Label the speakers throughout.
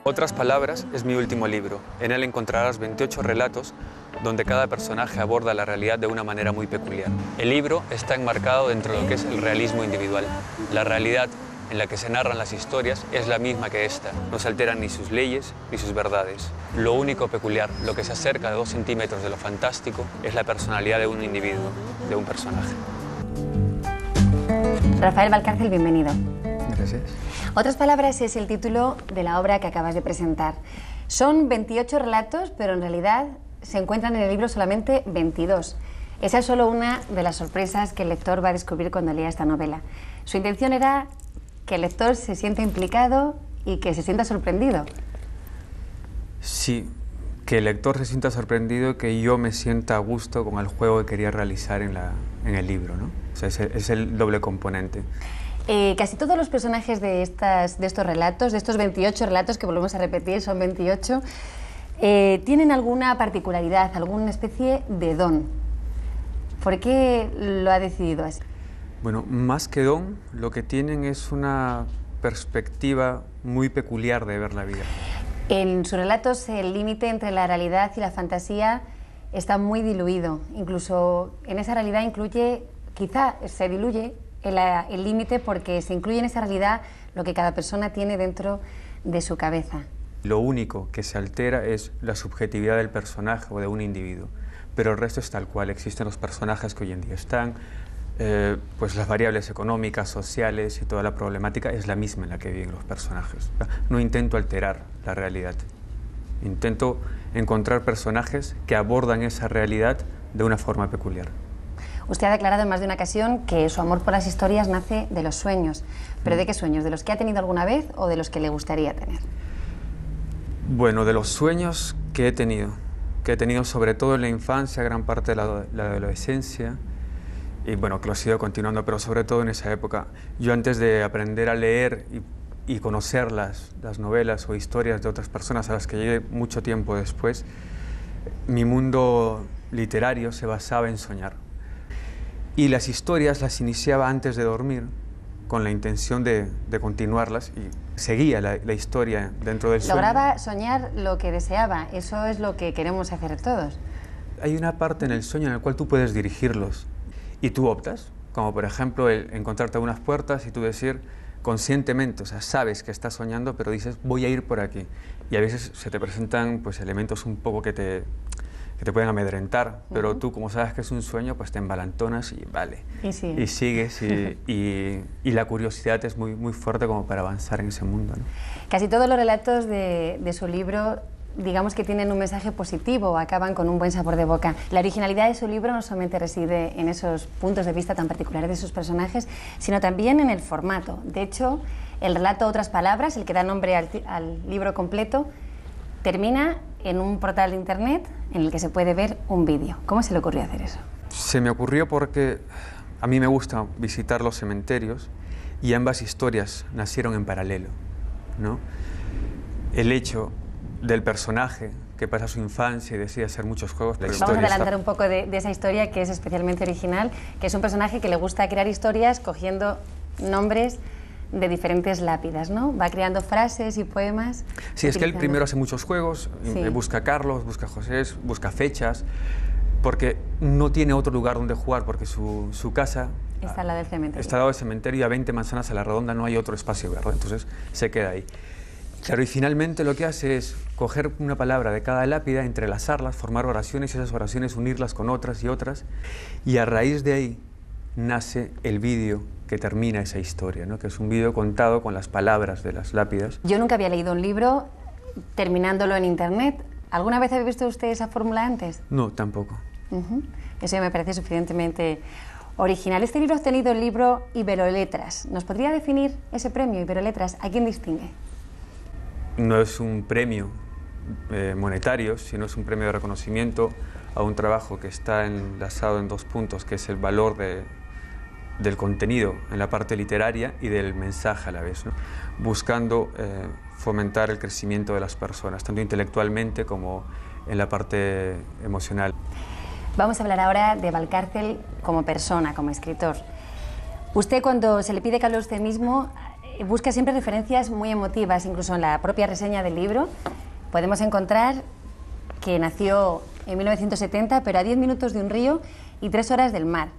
Speaker 1: Otras palabras es mi último libro. En él encontrarás 28 relatos donde cada personaje aborda la realidad de una manera muy peculiar. El libro está enmarcado dentro de lo que es el realismo individual. La realidad en la que se narran las historias es la misma que esta. No se alteran ni sus leyes ni sus verdades. Lo único peculiar, lo que se acerca de 2 centímetros de lo fantástico, es la personalidad de un individuo, de un personaje.
Speaker 2: Rafael Valcárcel, bienvenido.
Speaker 1: Gracias.
Speaker 2: Otras palabras es el título de la obra que acabas de presentar. Son 28 relatos, pero en realidad se encuentran en el libro solamente 22. Esa es solo una de las sorpresas que el lector va a descubrir cuando lea esta novela. Su intención era que el lector se sienta implicado y que se sienta sorprendido.
Speaker 1: Sí, que el lector se sienta sorprendido, que yo me sienta a gusto con el juego que quería realizar en el libro, ¿no? O sea, es el doble componente.
Speaker 2: Casi todos los personajes de estos relatos, de estos 28 relatos que volvemos a repetir, son 28, tienen alguna particularidad, alguna especie de don. ¿Por qué lo ha decidido así?
Speaker 1: Bueno, más que don, lo que tienen es una perspectiva muy peculiar de ver la vida.
Speaker 2: En sus relatos el límite entre la realidad y la fantasía está muy diluido. Incluso en esa realidad quizá se diluye el límite porque se incluye en esa realidad lo que cada persona tiene dentro de su cabeza.
Speaker 1: Lo único que se altera es la subjetividad del personaje o de un individuo, pero el resto es tal cual. Existen los personajes que hoy en día están, pues las variables económicas, sociales y toda la problemática es la misma en la que viven los personajes. No intento alterar la realidad, intento encontrar personajes que abordan esa realidad de una forma peculiar.
Speaker 2: Usted ha declarado en más de una ocasión que su amor por las historias nace de los sueños. ¿Pero de qué sueños? ¿De los que ha tenido alguna vez o de los que le gustaría tener?
Speaker 1: Bueno, de los sueños que he tenido sobre todo en la infancia, gran parte de la adolescencia, y bueno, que lo he ido continuando, pero sobre todo en esa época. Yo antes de aprender a leer y conocer las novelas o historias de otras personas a las que llegué mucho tiempo después, mi mundo literario se basaba en soñar. Y las historias las iniciaba antes de dormir, con la intención de continuarlas, y seguía la historia dentro del sueño.
Speaker 2: Lograba soñar lo que deseaba, eso es lo que queremos hacer todos.
Speaker 1: Hay una parte en el sueño en la cual tú puedes dirigirlos, y tú optas, como por ejemplo el encontrarte unas puertas y tú decir conscientemente, o sea, sabes que estás soñando, pero dices voy a ir por aquí. Y a veces se te presentan pues elementos un poco que te pueden amedrentar, pero tú, como sabes que es un sueño, pues te embalantonas y vale. Y sigues, y la curiosidad es muy fuerte como para avanzar en ese mundo, ¿no?
Speaker 2: Casi todos los relatos de su libro, digamos que tienen un mensaje positivo, acaban con un buen sabor de boca. La originalidad de su libro no solamente reside en esos puntos de vista tan particulares de sus personajes, sino también en el formato. De hecho, el relato Otras palabras, el que da nombre al libro completo, termina en un portal de internet en el que se puede ver un vídeo. ¿Cómo se le ocurrió hacer eso?
Speaker 1: Se me ocurrió porque a mí me gusta visitar los cementerios y ambas historias nacieron en paralelo, ¿no? El hecho del personaje que pasa su infancia y decide hacer muchos juegos.
Speaker 2: Vamos a adelantar un poco de esa historia que es especialmente original, que es un personaje que le gusta crear historias cogiendo nombres de diferentes lápidas, ¿no? Va creando frases y poemas.
Speaker 1: Sí, es que él primero hace muchos juegos, busca a Carlos, busca a José, busca fechas, porque no tiene otro lugar donde jugar, porque su casa
Speaker 2: está al lado del cementerio.
Speaker 1: Está al lado del cementerio y a 20 manzanas a la redonda no hay otro espacio verde, entonces se queda ahí. Claro, y finalmente lo que hace es coger una palabra de cada lápida, entrelazarlas, formar oraciones y esas oraciones unirlas con otras y otras, y a raíz de ahí nace el vídeo que termina esa historia, ¿no? Que es un vídeo contado con las palabras de las lápidas.
Speaker 2: Yo nunca había leído un libro terminándolo en internet. ¿Alguna vez había visto usted esa fórmula antes?
Speaker 1: No, tampoco.
Speaker 2: Eso ya me parece suficientemente original. Este libro ha obtenido el libro Iberoletras. ¿Nos podría definir ese premio Iberoletras? ¿A quién distingue?
Speaker 1: No es un premio monetario, sino es un premio de reconocimiento a un trabajo que está enlazado en 2 puntos, que es el valor del contenido en la parte literaria y del mensaje a la vez, ¿no? Buscando fomentar el crecimiento de las personas, tanto intelectualmente como en la parte emocional.
Speaker 2: Vamos a hablar ahora de Valcárcel como persona, como escritor. Usted, cuando se le pide que hable usted mismo, busca siempre referencias muy emotivas, incluso en la propia reseña del libro podemos encontrar que nació en 1970, pero a 10 minutos de un río y 3 horas del mar,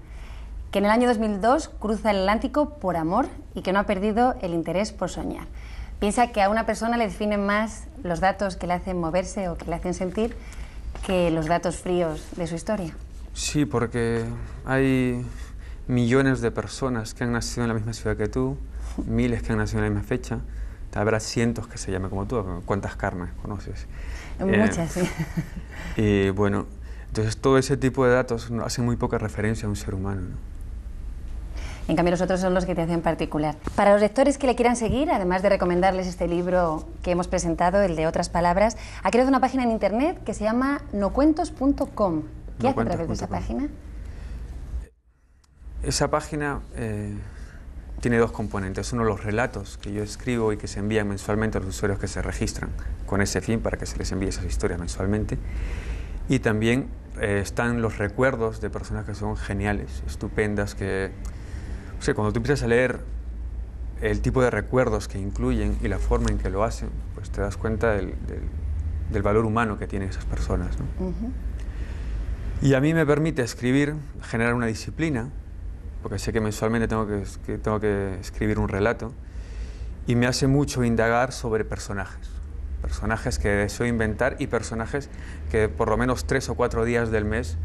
Speaker 2: que en el año 2002 cruza el Atlántico por amor y que no ha perdido el interés por soñar. Piensa que a una persona le definen más los datos que le hacen moverse o que le hacen sentir que los datos fríos de su historia.
Speaker 1: Sí, porque hay millones de personas que han nacido en la misma ciudad que tú, miles que han nacido en la misma fecha, habrá cientos que se llamen como tú. ¿Cuántas Carmen conoces?
Speaker 2: Muchas, sí.
Speaker 1: Y bueno, entonces todo ese tipo de datos hacen muy poca referencia a un ser humano, ¿no?
Speaker 2: En cambio, los otros son los que te hacen particular. Para los lectores que le quieran seguir, además de recomendarles este libro que hemos presentado, el de Otras Palabras, ha creado una página en internet que se llama nocuentos.com. ¿Qué hace a través de esa página?
Speaker 1: Esa página tiene dos componentes. Uno, los relatos que yo escribo y que se envían mensualmente a los usuarios que se registran con ese fin, para que se les envíe esas historias mensualmente. Y también están los recuerdos de personas que son geniales, estupendas, que... O sea, cuando tú empiezas a leer el tipo de recuerdos que incluyen y la forma en que lo hacen, pues te das cuenta del valor humano que tienen esas personas, ¿no? Y a mí me permite escribir, generar una disciplina, porque sé que mensualmente tengo que escribir un relato, y me hace mucho indagar sobre personajes que deseo inventar y personajes que por lo menos 3 o 4 días del mes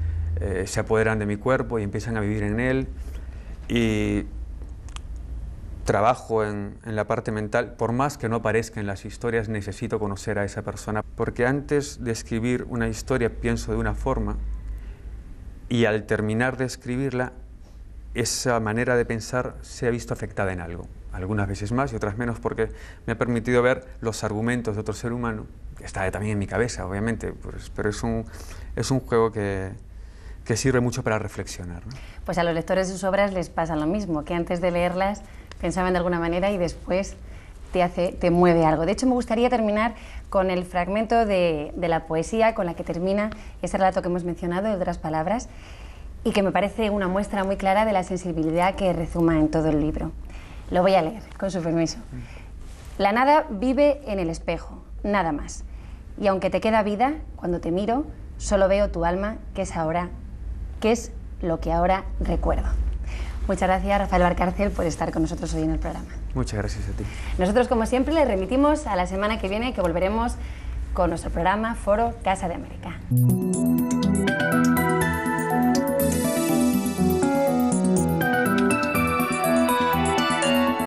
Speaker 1: se apoderan de mi cuerpo y empiezan a vivir en él. Y trabajo en la parte mental, por más que no aparezca en las historias, necesito conocer a esa persona, porque antes de escribir una historia pienso de una forma y al terminar de escribirla, esa manera de pensar se ha visto afectada en algo, algunas veces más y otras menos, porque me ha permitido ver los argumentos de otro ser humano, que está también en mi cabeza, obviamente, pues, pero es un juego que sirve mucho para reflexionar, ¿no?
Speaker 2: Pues a los lectores de sus obras les pasa lo mismo, que antes de leerlas pensaban de alguna manera y después te mueve algo. De hecho, me gustaría terminar con el fragmento de la poesía con la que termina ese relato que hemos mencionado, de Otras Palabras, y que me parece una muestra muy clara de la sensibilidad que rezuma en todo el libro. Lo voy a leer, con su permiso. La nada vive en el espejo, nada más. Y aunque te queda vida, cuando te miro, solo veo tu alma, que es lo que ahora recuerdo. Muchas gracias, Rafael Valcárcel, por estar con nosotros hoy en el programa.
Speaker 1: Muchas gracias a ti.
Speaker 2: Nosotros, como siempre, le remitimos a la semana que viene, que volveremos con nuestro programa Foro Casa de América.